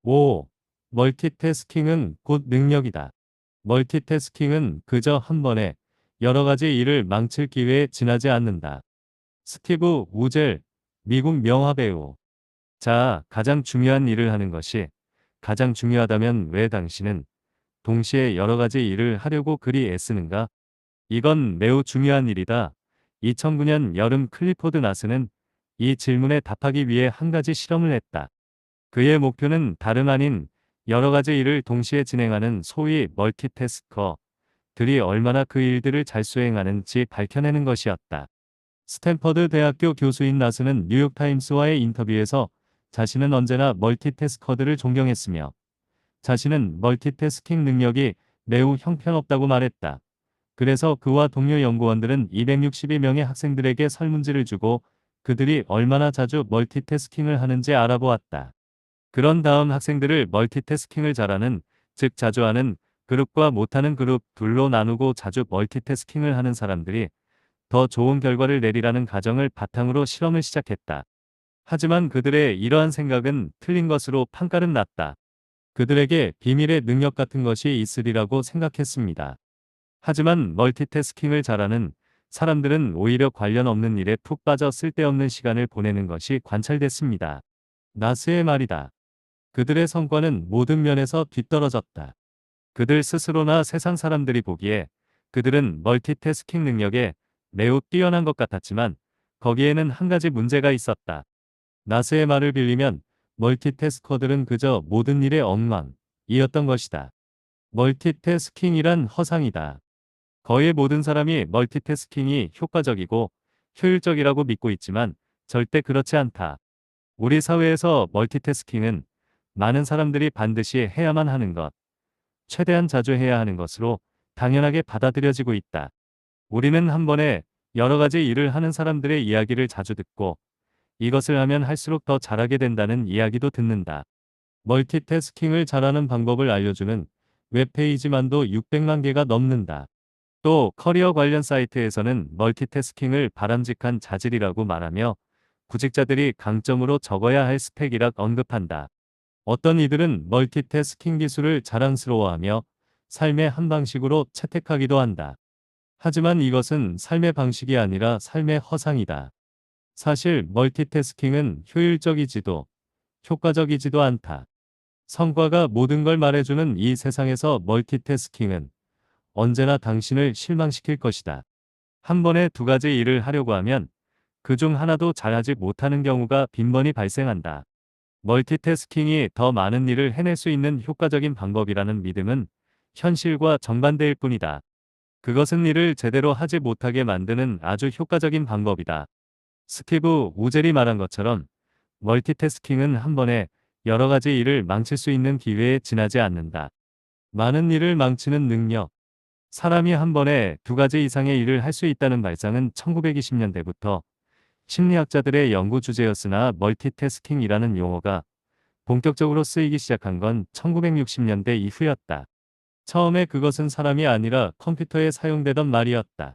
5. 멀티태스킹은 곧 능력이다. 멀티태스킹은 그저 한 번에 여러 가지 일을 망칠 기회에 지나지 않는다. 스티브 우젤, 미국 명화배우. 자, 가장 중요한 일을 하는 것이 가장 중요하다면 왜 당신은 동시에 여러 가지 일을 하려고 그리 애쓰는가? 이건 매우 중요한 일이다. 2009년 여름 클리포드 나스는 이 질문에 답하기 위해 한 가지 실험을 했다. 그의 목표는 다름 아닌 여러 가지 일을 동시에 진행하는 소위 멀티태스커들이 얼마나 그 일들을 잘 수행하는지 밝혀내는 것이었다. 스탠퍼드 대학교 교수인 나스는 뉴욕타임스와의 인터뷰에서 자신은 언제나 멀티태스커들을 존경했으며 자신은 멀티태스킹 능력이 매우 형편없다고 말했다. 그래서 그와 동료 연구원들은 262명의 학생들에게 설문지를 주고 그들이 얼마나 자주 멀티태스킹을 하는지 알아보았다. 그런 다음 학생들을 멀티태스킹을 잘하는, 즉 자주 하는 그룹과 못하는 그룹 둘로 나누고 자주 멀티태스킹을 하는 사람들이 더 좋은 결과를 내리라는 가정을 바탕으로 실험을 시작했다. 하지만 그들의 이러한 생각은 틀린 것으로 판가름 났다. 그들에게 비밀의 능력 같은 것이 있으리라고 생각했습니다. 하지만 멀티태스킹을 잘하는 사람들은 오히려 관련 없는 일에 푹 빠져 쓸데없는 시간을 보내는 것이 관찰됐습니다. 나스의 말이다. 그들의 성과는 모든 면에서 뒤떨어졌다. 그들 스스로나 세상 사람들이 보기에 그들은 멀티태스킹 능력에 매우 뛰어난 것 같았지만 거기에는 한 가지 문제가 있었다. 나스의 말을 빌리면 멀티태스커들은 그저 모든 일의 엉망이었던 것이다. 멀티태스킹이란 허상이다. 거의 모든 사람이 멀티태스킹이 효과적이고 효율적이라고 믿고 있지만 절대 그렇지 않다. 우리 사회에서 멀티태스킹은 많은 사람들이 반드시 해야만 하는 것, 최대한 자주 해야 하는 것으로 당연하게 받아들여지고 있다. 우리는 한 번에 여러 가지 일을 하는 사람들의 이야기를 자주 듣고 이것을 하면 할수록 더 잘하게 된다는 이야기도 듣는다. 멀티태스킹을 잘하는 방법을 알려주는 웹페이지만도 600만 개가 넘는다. 또 커리어 관련 사이트에서는 멀티태스킹을 바람직한 자질이라고 말하며 구직자들이 강점으로 적어야 할 스펙이라 언급한다. 어떤 이들은 멀티태스킹 기술을 자랑스러워하며 삶의 한 방식으로 채택하기도 한다. 하지만 이것은 삶의 방식이 아니라 삶의 허상이다. 사실 멀티태스킹은 효율적이지도 효과적이지도 않다. 성과가 모든 걸 말해주는 이 세상에서 멀티태스킹은 언제나 당신을 실망시킬 것이다. 한 번에 두 가지 일을 하려고 하면 그중 하나도 잘하지 못하는 경우가 빈번히 발생한다. 멀티태스킹이 더 많은 일을 해낼 수 있는 효과적인 방법이라는 믿음은 현실과 정반대일 뿐이다. 그것은 일을 제대로 하지 못하게 만드는 아주 효과적인 방법이다. 스티브 우젤이 말한 것처럼 멀티태스킹은 한 번에 여러 가지 일을 망칠 수 있는 기회에 지나지 않는다. 많은 일을 망치는 능력. 사람이 한 번에 두 가지 이상의 일을 할 수 있다는 발상은 1920년대부터 심리학자들의 연구 주제였으나 멀티태스킹이라는 용어가 본격적으로 쓰이기 시작한 건 1960년대 이후였다. 처음에 그것은 사람이 아니라 컴퓨터에 사용되던 말이었다.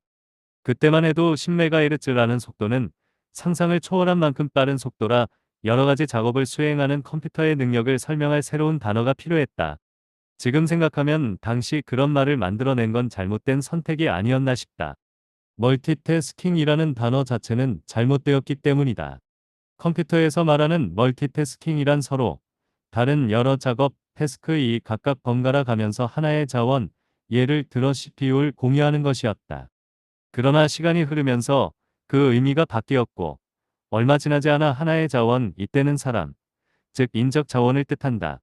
그때만 해도 10MHz라는 속도는 상상을 초월한 만큼 빠른 속도라 여러 가지 작업을 수행하는 컴퓨터의 능력을 설명할 새로운 단어가 필요했다. 지금 생각하면 당시 그런 말을 만들어낸 건 잘못된 선택이 아니었나 싶다. 멀티태스킹이라는 단어 자체는 잘못되었기 때문이다. 컴퓨터에서 말하는 멀티태스킹이란 서로 다른 여러 작업, 태스크이 각각 번갈아 가면서 하나의 자원, 예를 들어 CPU를 공유하는 것이었다. 그러나 시간이 흐르면서 그 의미가 바뀌었고 얼마 지나지 않아 하나의 자원, 이때는 사람, 즉 인적 자원을 뜻한다.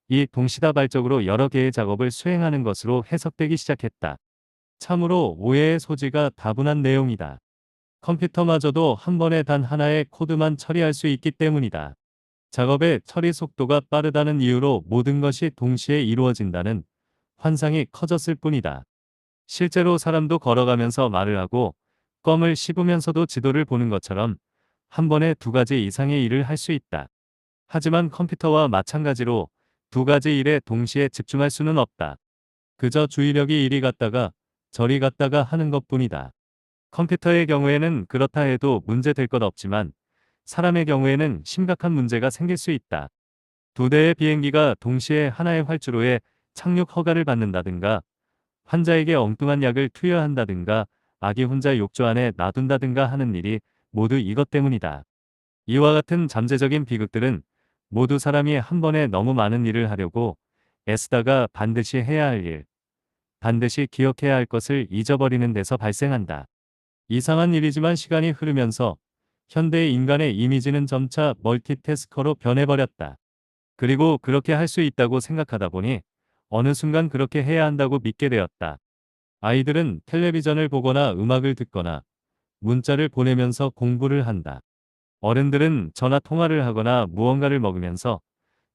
이 동시다발적으로 여러 개의 작업을 수행하는 것으로 해석되기 시작했다. 참으로 오해의 소지가 다분한 내용이다. 컴퓨터마저도 한 번에 단 하나의 코드만 처리할 수 있기 때문이다. 작업의 처리 속도가 빠르다는 이유로 모든 것이 동시에 이루어진다는 환상이 커졌을 뿐이다. 실제로 사람도 걸어가면서 말을 하고 껌을 씹으면서도 지도를 보는 것처럼 한 번에 두 가지 이상의 일을 할 수 있다. 하지만 컴퓨터와 마찬가지로 두 가지 일에 동시에 집중할 수는 없다. 그저 주의력이 이리 갔다가 저리 갔다가 하는 것뿐이다. 컴퓨터의 경우에는 그렇다 해도 문제 될 것 없지만 사람의 경우에는 심각한 문제가 생길 수 있다. 두 대의 비행기가 동시에 하나의 활주로에 착륙 허가를 받는다든가, 환자에게 엉뚱한 약을 투여한다든가, 아기 혼자 욕조 안에 놔둔다든가 하는 일이 모두 이것 때문이다. 이와 같은 잠재적인 비극들은 모두 사람이 한 번에 너무 많은 일을 하려고 애쓰다가 반드시 해야 할 일, 반드시 기억해야 할 것을 잊어버리는 데서 발생한다. 이상한 일이지만 시간이 흐르면서 현대의 인간의 이미지는 점차 멀티태스커로 변해버렸다. 그리고 그렇게 할 수 있다고 생각하다 보니 어느 순간 그렇게 해야 한다고 믿게 되었다. 아이들은 텔레비전을 보거나 음악을 듣거나 문자를 보내면서 공부를 한다. 어른들은 전화 통화를 하거나 무언가를 먹으면서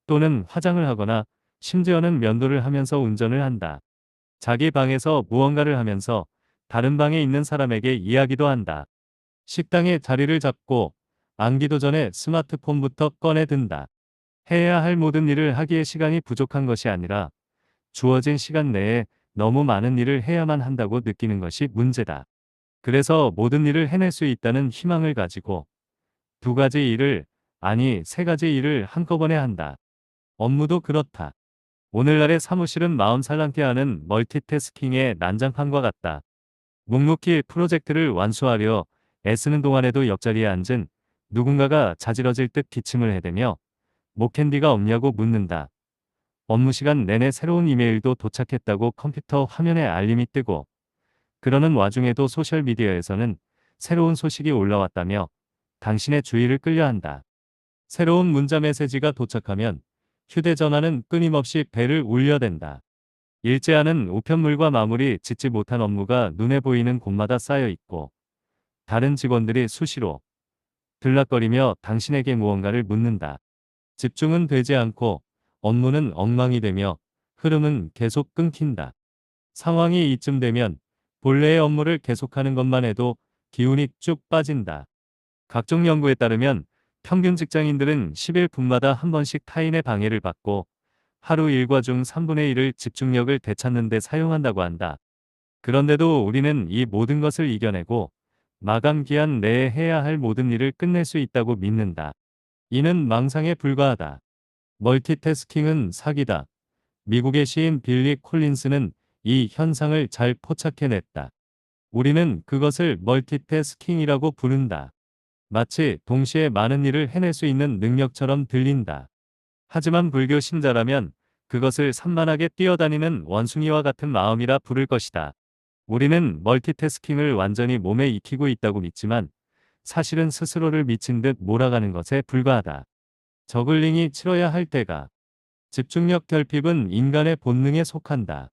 또는 화장을 하거나 심지어는 면도를 하면서 운전을 한다. 자기 방에서 무언가를 하면서 다른 방에 있는 사람에게 이야기도 한다. 식당에 자리를 잡고 앉기도 전에 스마트폰부터 꺼내 든다. 해야 할 모든 일을 하기에 시간이 부족한 것이 아니라 주어진 시간 내에 너무 많은 일을 해야만 한다고 느끼는 것이 문제다. 그래서 모든 일을 해낼 수 있다는 희망을 가지고 두 가지 일을, 아니 세 가지 일을 한꺼번에 한다. 업무도 그렇다. 오늘날의 사무실은 마음 살랑케 하는 멀티태스킹의 난장판과 같다. 묵묵히 프로젝트를 완수하려 애쓰는 동안에도 옆자리에 앉은 누군가가 자지러질 듯 기침을 해대며 목캔디가 없냐고 묻는다. 업무 시간 내내 새로운 이메일도 도착했다고 컴퓨터 화면에 알림이 뜨고, 그러는 와중에도 소셜미디어에서는 새로운 소식이 올라왔다며 당신의 주의를 끌려한다. 새로운 문자 메시지가 도착하면 휴대전화는 끊임없이 벨을 울려댄다. 일제하는 우편물과 마무리 짓지 못한 업무가 눈에 보이는 곳마다 쌓여 있고, 다른 직원들이 수시로 들락거리며 당신에게 무언가를 묻는다. 집중은 되지 않고 업무는 엉망이 되며 흐름은 계속 끊긴다. 상황이 이쯤 되면 본래의 업무를 계속하는 것만 해도 기운이 쭉 빠진다. 각종 연구에 따르면 평균 직장인들은 11분마다 한 번씩 타인의 방해를 받고 하루 일과 중 3분의 1을 집중력을 되찾는 데 사용한다고 한다. 그런데도 우리는 이 모든 것을 이겨내고 마감 기한 내에 해야 할 모든 일을 끝낼 수 있다고 믿는다. 이는 망상에 불과하다. 멀티태스킹은 사기다. 미국의 시인 빌리 콜린스는 이 현상을 잘 포착해냈다. 우리는 그것을 멀티태스킹이라고 부른다. 마치 동시에 많은 일을 해낼 수 있는 능력처럼 들린다. 하지만 불교 신자라면 그것을 산만하게 뛰어다니는 원숭이와 같은 마음이라 부를 것이다. 우리는 멀티태스킹을 완전히 몸에 익히고 있다고 믿지만 사실은 스스로를 미친 듯 몰아가는 것에 불과하다. 저글링이 치러야 할 때가. 집중력 결핍은 인간의 본능에 속한다.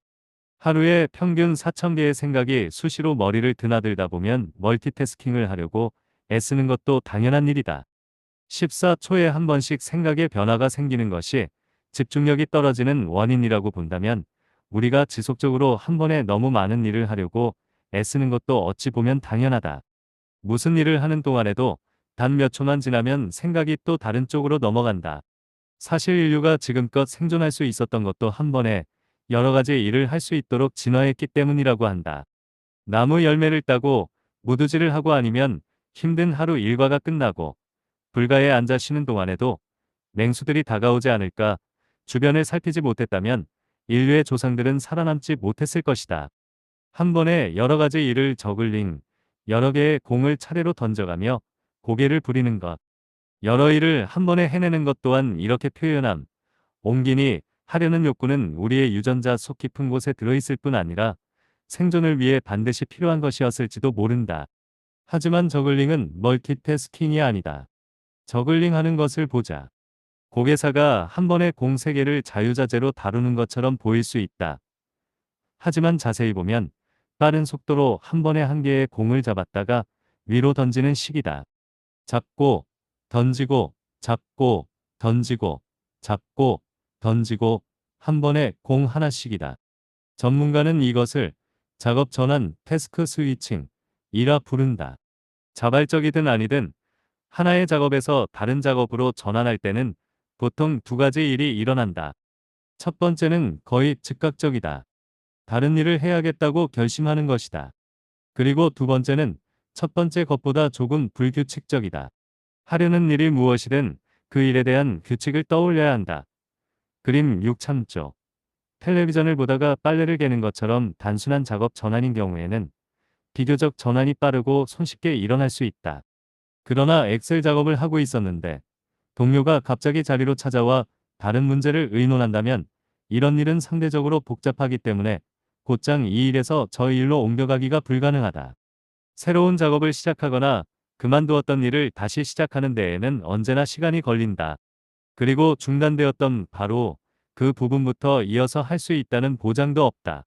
하루에 평균 4,000개의 생각이 수시로 머리를 드나들다 보면 멀티태스킹을 하려고 애쓰는 것도 당연한 일이다. 14초에 한 번씩 생각의 변화가 생기는 것이 집중력이 떨어지는 원인이라고 본다면 우리가 지속적으로 한 번에 너무 많은 일을 하려고 애쓰는 것도 어찌 보면 당연하다. 무슨 일을 하는 동안에도 단 몇 초만 지나면 생각이 또 다른 쪽으로 넘어간다. 사실 인류가 지금껏 생존할 수 있었던 것도 한 번에 여러 가지 일을 할 수 있도록 진화했기 때문이라고 한다. 나무 열매를 따고 무드질을 하고 아니면 힘든 하루 일과가 끝나고 불가에 앉아 쉬는 동안에도 맹수들이 다가오지 않을까 주변을 살피지 못했다면 인류의 조상들은 살아남지 못했을 것이다. 한 번에 여러 가지 일을 저글링, 여러 개의 공을 차례로 던져가며 고개를 부리는 것. 여러 일을 한 번에 해내는 것 또한 이렇게 표현함. 옹기니 하려는 욕구는 우리의 유전자 속 깊은 곳에 들어있을 뿐 아니라 생존을 위해 반드시 필요한 것이었을지도 모른다. 하지만 저글링은 멀티태스킹이 아니다. 저글링 하는 것을 보자. 고개사가 한 번에 공 3개를 자유자재로 다루는 것처럼 보일 수 있다. 하지만 자세히 보면 빠른 속도로 한 번에 한 개의 공을 잡았다가 위로 던지는 식이다. 잡고, 던지고, 잡고, 던지고, 잡고, 던지고, 한 번에 공 하나씩이다. 전문가는 이것을 작업 전환, 태스크 스위칭 이라 부른다. 자발적이든 아니든 하나의 작업에서 다른 작업으로 전환할 때는 보통 두 가지 일이 일어난다. 첫 번째는 거의 즉각적이다. 다른 일을 해야겠다고 결심하는 것이다. 그리고 두 번째는 첫 번째 것보다 조금 불규칙적이다. 하려는 일이 무엇이든 그 일에 대한 규칙을 떠올려야 한다. 그림 6.3쪽. 텔레비전을 보다가 빨래를 개는 것처럼 단순한 작업 전환인 경우에는 비교적 전환이 빠르고 손쉽게 일어날 수 있다. 그러나 엑셀 작업을 하고 있었는데 동료가 갑자기 자리로 찾아와 다른 문제를 의논한다면 이런 일은 상대적으로 복잡하기 때문에 곧장 이 일에서 저 일로 옮겨가기가 불가능하다. 새로운 작업을 시작하거나 그만두었던 일을 다시 시작하는 데에는 언제나 시간이 걸린다. 그리고 중단되었던 바로 그 부분부터 이어서 할 수 있다는 보장도 없다.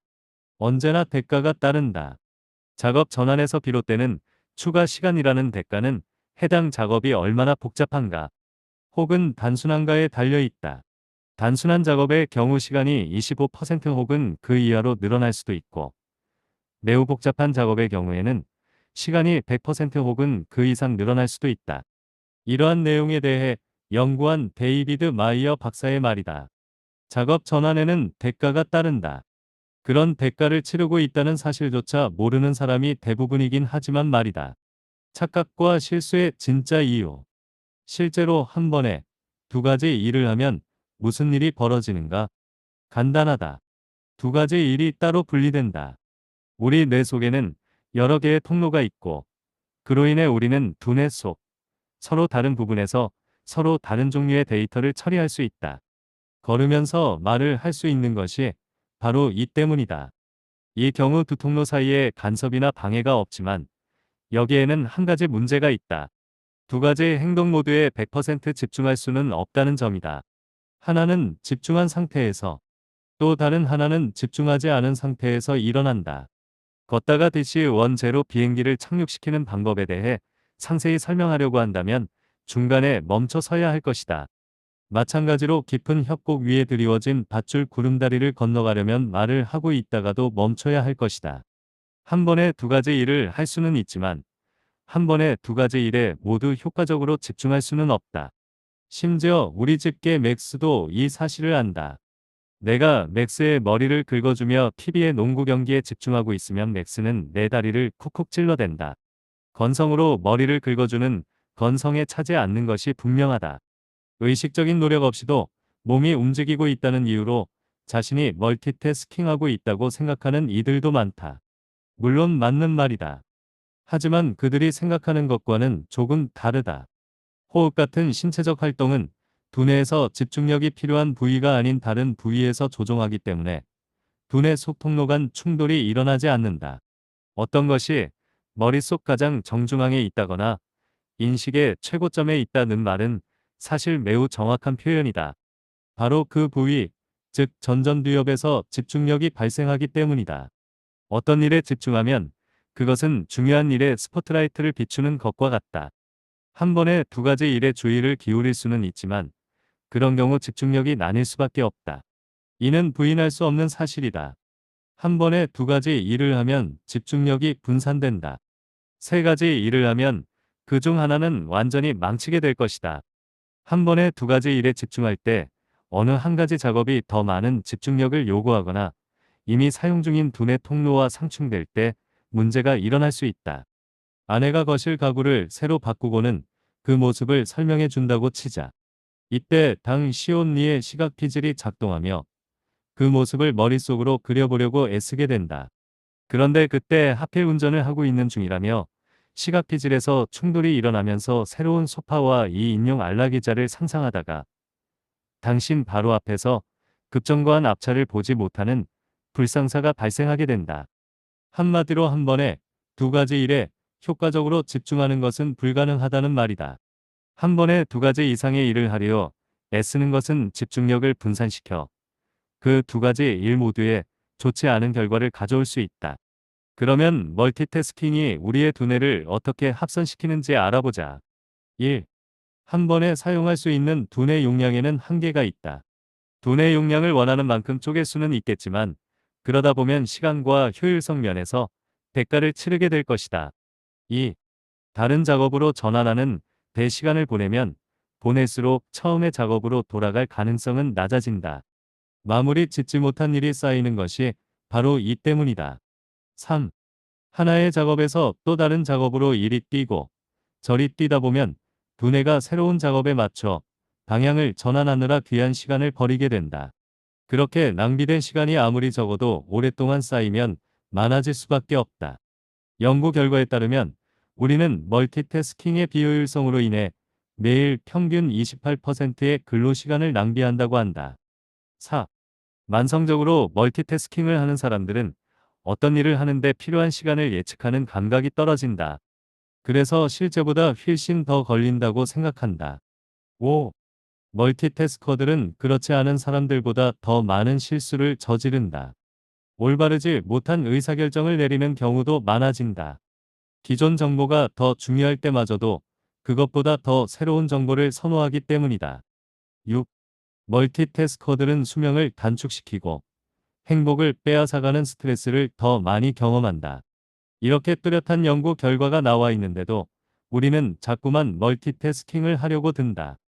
언제나 대가가 따른다. 작업 전환에서 비롯되는 추가 시간이라는 대가는 해당 작업이 얼마나 복잡한가 혹은 단순한가에 달려 있다. 단순한 작업의 경우 시간이 25% 혹은 그 이하로 늘어날 수도 있고 매우 복잡한 작업의 경우에는 시간이 100% 혹은 그 이상 늘어날 수도 있다. 이러한 내용에 대해 연구한 데이비드 마이어 박사의 말이다. 작업 전환에는 대가가 따른다. 그런 대가를 치르고 있다는 사실조차 모르는 사람이 대부분이긴 하지만 말이다. 착각과 실수의 진짜 이유. 실제로 한 번에 두 가지 일을 하면 무슨 일이 벌어지는가? 간단하다. 두 가지 일이 따로 분리된다. 우리 뇌 속에는 여러 개의 통로가 있고 그로 인해 우리는 두뇌 속 서로 다른 부분에서 서로 다른 종류의 데이터를 처리할 수 있다. 걸으면서 말을 할 수 있는 것이 바로 이 때문이다. 이 경우 두 통로 사이에 간섭이나 방해가 없지만 여기에는 한 가지 문제가 있다. 두 가지 행동 모두에 100% 집중할 수는 없다는 점이다. 하나는 집중한 상태에서 또 다른 하나는 집중하지 않은 상태에서 일어난다. 걷다가 DC-10 비행기를 착륙시키는 방법에 대해 상세히 설명하려고 한다면 중간에 멈춰 서야 할 것이다. 마찬가지로 깊은 협곡 위에 드리워진 밧줄 구름다리를 건너가려면 말을 하고 있다가도 멈춰야 할 것이다. 한 번에 두 가지 일을 할 수는 있지만 한 번에 두 가지 일에 모두 효과적으로 집중할 수는 없다. 심지어 우리 집게 맥스도 이 사실을 안다. 내가 맥스의 머리를 긁어주며 TV의 농구 경기에 집중하고 있으면 맥스는 내 다리를 쿡쿡 찔러댄다. 건성으로 머리를 긁어주는 건성에 차지 않는 것이 분명하다. 의식적인 노력 없이도 몸이 움직이고 있다는 이유로 자신이 멀티태스킹하고 있다고 생각하는 이들도 많다. 물론 맞는 말이다. 하지만 그들이 생각하는 것과는 조금 다르다. 호흡 같은 신체적 활동은 두뇌에서 집중력이 필요한 부위가 아닌 다른 부위에서 조종하기 때문에 두뇌 속 통로 간 충돌이 일어나지 않는다. 어떤 것이 머릿속 가장 정중앙에 있다거나 인식의 최고점에 있다는 말은 사실 매우 정확한 표현이다. 바로 그 부위, 즉 전전두엽에서 집중력이 발생하기 때문이다. 어떤 일에 집중하면 그것은 중요한 일에 스포트라이트를 비추는 것과 같다. 한 번에 두 가지 일에 주의를 기울일 수는 있지만 그런 경우 집중력이 나뉠 수밖에 없다. 이는 부인할 수 없는 사실이다. 한 번에 두 가지 일을 하면 집중력이 분산된다. 세 가지 일을 하면 그 중 하나는 완전히 망치게 될 것이다. 한 번에 두 가지 일에 집중할 때 어느 한 가지 작업이 더 많은 집중력을 요구하거나 이미 사용 중인 두뇌 통로와 상충될 때 문제가 일어날 수 있다. 아내가 거실 가구를 새로 바꾸고는 그 모습을 설명해 준다고 치자. 이때 당 시온리의 시각 피즐이 작동하며 그 모습을 머릿속으로 그려보려고 애쓰게 된다. 그런데 그때 하필 운전을 하고 있는 중이라며 시각 피즐에서 충돌이 일어나면서 새로운 소파와 이 인용 안락의자를 상상하다가 당신 바로 앞에서 급정거한 앞차를 보지 못하는 불상사가 발생하게 된다. 한마디로 한 번에 두 가지 일에 효과적으로 집중하는 것은 불가능하다는 말이다. 한 번에 두 가지 이상의 일을 하려 애쓰는 것은 집중력을 분산시켜 그 두 가지 일 모두에 좋지 않은 결과를 가져올 수 있다. 그러면 멀티태스킹이 우리의 두뇌를 어떻게 합선시키는지 알아보자. 1. 한 번에 사용할 수 있는 두뇌 용량에는 한계가 있다. 두뇌 용량을 원하는 만큼 쪼갤 수는 있겠지만 그러다 보면 시간과 효율성 면에서 대가를 치르게 될 것이다. 2. 다른 작업으로 전환하는 대 시간을 보내면 보낼수록 처음의 작업으로 돌아갈 가능성은 낮아진다. 마무리 짓지 못한 일이 쌓이는 것이 바로 이 때문이다. 3. 하나의 작업에서 또 다른 작업으로 일이 뛰고 저리 뛰다 보면 두뇌가 새로운 작업에 맞춰 방향을 전환하느라 귀한 시간을 버리게 된다. 그렇게 낭비된 시간이 아무리 적어도 오랫동안 쌓이면 많아질 수밖에 없다. 연구 결과에 따르면 우리는 멀티태스킹의 비효율성으로 인해 매일 평균 28%의 근로시간을 낭비한다고 한다. 4. 만성적으로 멀티태스킹을 하는 사람들은 어떤 일을 하는데 필요한 시간을 예측하는 감각이 떨어진다. 그래서 실제보다 훨씬 더 걸린다고 생각한다. 5. 멀티태스커들은 그렇지 않은 사람들보다 더 많은 실수를 저지른다. 올바르지 못한 의사결정을 내리는 경우도 많아진다. 기존 정보가 더 중요할 때마저도 그것보다 더 새로운 정보를 선호하기 때문이다. 6. 멀티태스커들은 수명을 단축시키고 행복을 빼앗아가는 스트레스를 더 많이 경험한다. 이렇게 뚜렷한 연구 결과가 나와 있는데도 우리는 자꾸만 멀티태스킹을 하려고 든다.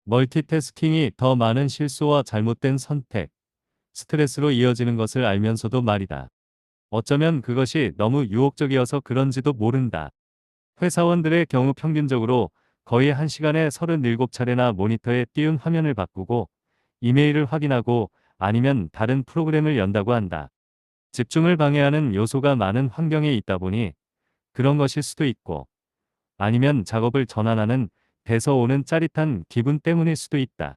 멀티태스킹이 더 많은 실수와 잘못된 선택, 스트레스로 이어지는 것을 알면서도 말이다. 어쩌면 그것이 너무 유혹적이어서 그런지도 모른다. 회사원들의 경우 평균적으로 거의 1시간에 37차례나 모니터에 띄운 화면을 바꾸고 이메일을 확인하고 아니면 다른 프로그램을 연다고 한다. 집중을 방해하는 요소가 많은 환경에 있다 보니 그런 것일 수도 있고 아니면 작업을 전환하는 데서 오는 짜릿한 기분 때문일 수도 있다.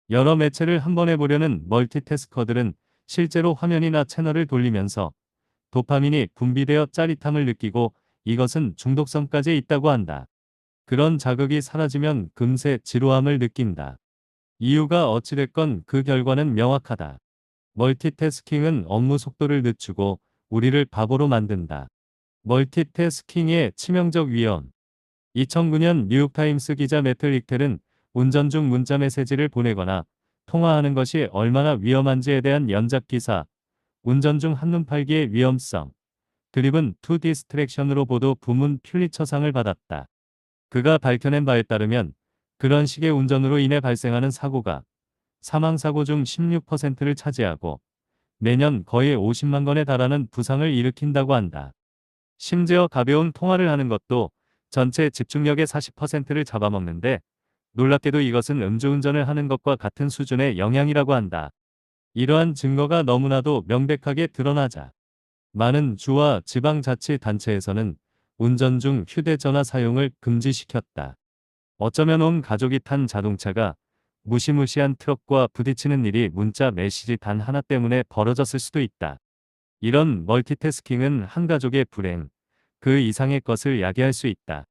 여러 매체를 한 번에 보려는 멀티태스커들은 실제로 화면이나 채널을 돌리면서 도파민이 분비되어 짜릿함을 느끼고 이것은 중독성까지 있다고 한다. 그런 자극이 사라지면 금세 지루함을 느낀다. 이유가 어찌됐건 그 결과는 명확하다. 멀티태스킹은 업무 속도를 늦추고 우리를 바보로 만든다. 멀티태스킹의 치명적 위험. 2009년 뉴욕타임스 기자 매트 릭텔은 운전 중 문자 메시지를 보내거나 통화하는 것이 얼마나 위험한지에 대한 연작 기사, 운전 중 한눈 팔기의 위험성, 드리븐 투 디스트랙션으로 보도 부문 퓰리처상을 받았다. 그가 밝혀낸 바에 따르면 그런 식의 운전으로 인해 발생하는 사고가 사망사고 중 16%를 차지하고 매년 거의 50만 건에 달하는 부상을 일으킨다고 한다. 심지어 가벼운 통화를 하는 것도 전체 집중력의 40%를 잡아먹는데 놀랍게도 이것은 음주운전을 하는 것과 같은 수준의 영향이라고 한다. 이러한 증거가 너무나도 명백하게 드러나자 많은 주와 지방자치단체에서는 운전 중 휴대전화 사용을 금지시켰다. 어쩌면 온 가족이 탄 자동차가 무시무시한 트럭과 부딪히는 일이 문자 메시지 단 하나 때문에 벌어졌을 수도 있다. 이런 멀티태스킹은 한 가족의 불행, 그 이상의 것을 야기할 수 있다.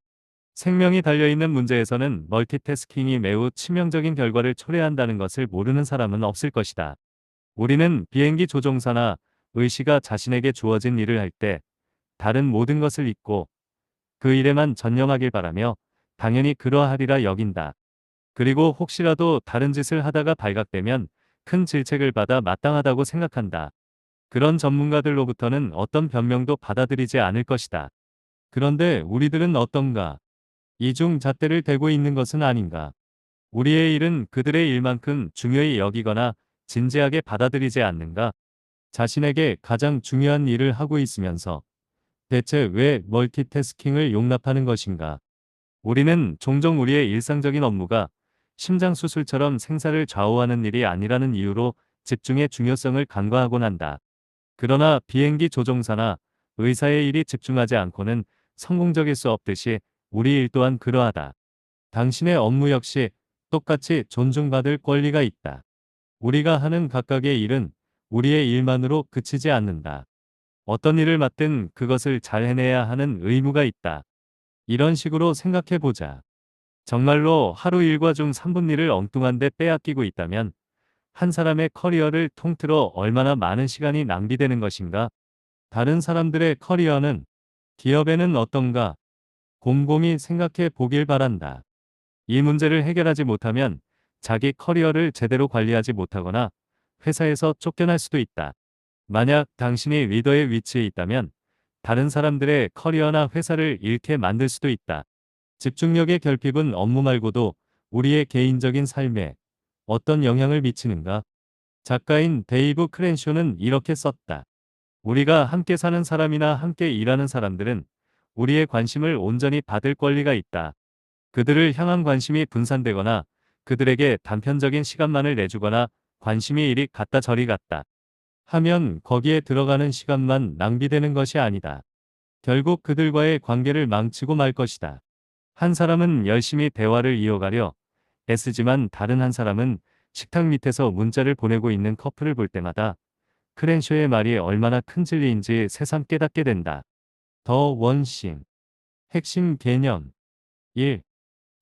생명이 달려있는 문제에서는 멀티태스킹이 매우 치명적인 결과를 초래한다는 것을 모르는 사람은 없을 것이다. 우리는 비행기 조종사나 의사가 자신에게 주어진 일을 할 때 다른 모든 것을 잊고 그 일에만 전념하길 바라며 당연히 그러하리라 여긴다. 그리고 혹시라도 다른 짓을 하다가 발각되면 큰 질책을 받아 마땅하다고 생각한다. 그런 전문가들로부터는 어떤 변명도 받아들이지 않을 것이다. 그런데 우리들은 어떤가? 이중 잣대를 대고 있는 것은 아닌가? 우리의 일은 그들의 일만큼 중요히 여기거나 진지하게 받아들이지 않는가? 자신에게 가장 중요한 일을 하고 있으면서 대체 왜 멀티태스킹을 용납하는 것인가? 우리는 종종 우리의 일상적인 업무가 심장수술처럼 생사를 좌우하는 일이 아니라는 이유로 집중의 중요성을 간과하곤 한다. 그러나 비행기 조종사나 의사의 일이 집중하지 않고는 성공적일 수 없듯이 우리 일 또한 그러하다. 당신의 업무 역시 똑같이 존중받을 권리가 있다. 우리가 하는 각각의 일은 우리의 일만으로 그치지 않는다. 어떤 일을 맡든 그것을 잘 해내야 하는 의무가 있다. 이런 식으로 생각해 보자. 정말로 하루 일과 중 3분 일을 엉뚱한 데 빼앗기고 있다면 한 사람의 커리어를 통틀어 얼마나 많은 시간이 낭비되는 것인가? 다른 사람들의 커리어는, 기업에는 어떤가? 곰곰이 생각해 보길 바란다. 이 문제를 해결하지 못하면 자기 커리어를 제대로 관리하지 못하거나 회사에서 쫓겨날 수도 있다. 만약 당신이 리더의 위치에 있다면 다른 사람들의 커리어나 회사를 잃게 만들 수도 있다. 집중력의 결핍은 업무 말고도 우리의 개인적인 삶에 어떤 영향을 미치는가? 작가인 데이브 크랜쇼는 이렇게 썼다. 우리가 함께 사는 사람이나 함께 일하는 사람들은 우리의 관심을 온전히 받을 권리가 있다. 그들을 향한 관심이 분산되거나 그들에게 단편적인 시간만을 내주거나 관심이 이리 갔다 저리 갔다 하면 거기에 들어가는 시간만 낭비되는 것이 아니다. 결국 그들과의 관계를 망치고 말 것이다. 한 사람은 열심히 대화를 이어가려 애쓰지만 다른 한 사람은 식탁 밑에서 문자를 보내고 있는 커플을 볼 때마다 크렌쇼의 말이 얼마나 큰 진리인지 새삼 깨닫게 된다. 더 원심. 핵심 개념. 1.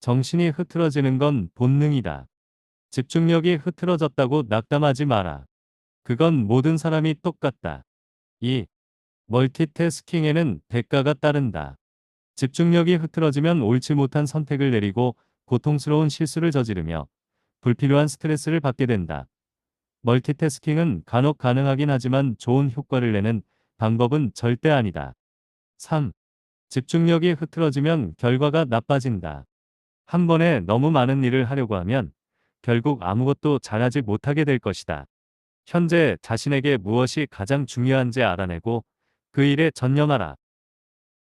정신이 흐트러지는 건 본능이다. 집중력이 흐트러졌다고 낙담하지 마라. 그건 모든 사람이 똑같다. 2. 멀티태스킹에는 대가가 따른다. 집중력이 흐트러지면 옳지 못한 선택을 내리고 고통스러운 실수를 저지르며 불필요한 스트레스를 받게 된다. 멀티태스킹은 간혹 가능하긴 하지만 좋은 효과를 내는 방법은 절대 아니다. 3. 집중력이 흐트러지면 결과가 나빠진다. 한 번에 너무 많은 일을 하려고 하면 결국 아무것도 잘하지 못하게 될 것이다. 현재 자신에게 무엇이 가장 중요한지 알아내고 그 일에 전념하라.